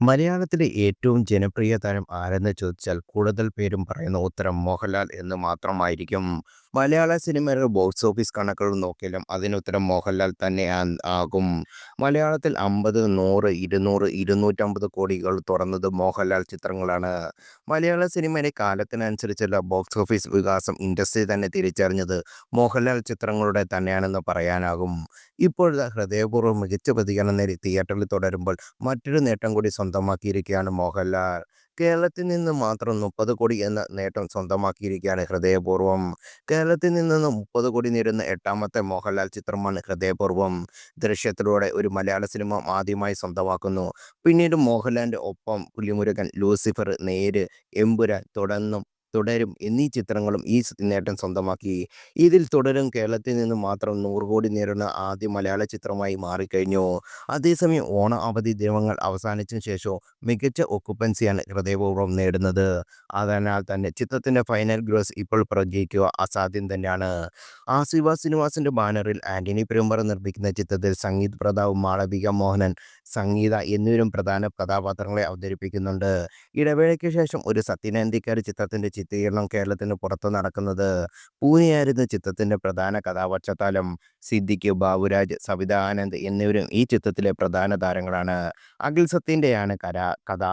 മലയാളത്തിലെ ഏറ്റവും ജനപ്രിയ താരം ആരെന്ന് ചോദിച്ചാൽ കൂടുതൽ പേരും പറയുന്ന ഉത്തരം മോഹൻലാൽ എന്ന് മാത്രമായിരിക്കും. മലയാള സിനിമയുടെ ബോക്സ് ഓഫീസ് കണക്കുകൾ നോക്കിയാലും അതിനുത്തരം മോഹൻലാൽ തന്നെ ആകും. മലയാളത്തിൽ 50, 100, 200, 250 കോടികൾ തുറന്നത് മോഹൻലാൽ ചിത്രങ്ങളാണ്. മലയാള സിനിമയുടെ കാലത്തിനനുസരിച്ചുള്ള ബോക്സ് ഓഫീസ് വികാസം ഇൻഡസ്ട്രി തന്നെ തിരിച്ചറിഞ്ഞത് മോഹൻലാൽ ചിത്രങ്ങളുടെ തന്നെയാണെന്ന് പറയാനാകും. ഇപ്പോഴത്തെ ഹൃദയപൂർവ്വം മികച്ച പ്രതികരണം നേടി തിയേറ്ററിൽ തുടരുമ്പോൾ മറ്റൊരു നേട്ടം കൂടി സ്വന്തമാക്കിയിരിക്കുകയാണ് മോഹൻലാൽ. കേരളത്തിൽ നിന്ന് മാത്രം 30 കോടി എന്ന നേട്ടം സ്വന്തമാക്കിയിരിക്കുകയാണ് ഹൃദയപൂർവ്വം. കേരളത്തിൽ നിന്ന് 30 കോടി നേടുന്ന എട്ടാമത്തെ മോഹൻലാൽ ചിത്രമാണ് ഹൃദയപൂർവ്വം. ദൃശ്യത്തിലൂടെ ഒരു മലയാള സിനിമ ആദ്യമായി സ്വന്തമാക്കുന്നു. പിന്നീട് മോഹൻലാലിന്റെ ഒപ്പം പുലിമുരുകൻ, ലൂസിഫർ, നേര്, എമ്പുരാൻ, തുടരും എന്നീ ചിത്രങ്ങളും ഈ നേട്ടം സ്വന്തമാക്കി. ഇതിൽ തുടരും കേരളത്തിൽ നിന്ന് മാത്രം 100 കോടി നേടുന്ന ആദ്യ മലയാള ചിത്രമായി മാറിക്കഴിഞ്ഞു. അതേസമയം ഓണ അവധി ദിനങ്ങൾ അവസാനിച്ചതിന് ശേഷവും മികച്ച ഒക്കുപ്പൻസിയാണ് ഹൃദയപൂർവ്വം നേടുന്നത്. അതിനാൽ തന്നെ ചിത്രത്തിന്റെ ഫൈനൽ ഗ്രോസ് ഇപ്പോൾ പ്രവചിക്കുക അസാധ്യം തന്നെയാണ്. ആസിഫ സിനിമാസിന്റെ ബാനറിൽ ആന്റണി പെരുമ്പാറ നിർമ്മിക്കുന്ന ചിത്രത്തിൽ സംഗീത് പ്രതാപ്, മാളവിക മോഹനൻ, സംഗീത എന്നിവരും പ്രധാന കഥാപാത്രങ്ങളെ അവതരിപ്പിക്കുന്നുണ്ട്. ഇടവേളയ്ക്ക് ശേഷം ഒരു സത്യനന്ദിക്കാട് ചിത്രത്തിന്റെ ചിത്രീകരണം കേരളത്തിന് പുറത്ത് നടക്കുന്നത്. പൂനെയായിരുന്നു ചിത്രത്തിന്റെ പ്രധാന കഥാപശ്ചാത്തലം. സിദ്ദിഖ്, ബാബുരാജ്, സവിത ആനന്ദ് എന്നിവരും ഈ ചിത്രത്തിലെ പ്രധാന താരങ്ങളാണ്. അഖിൽ സത്യന്റെയാണ് കഥ.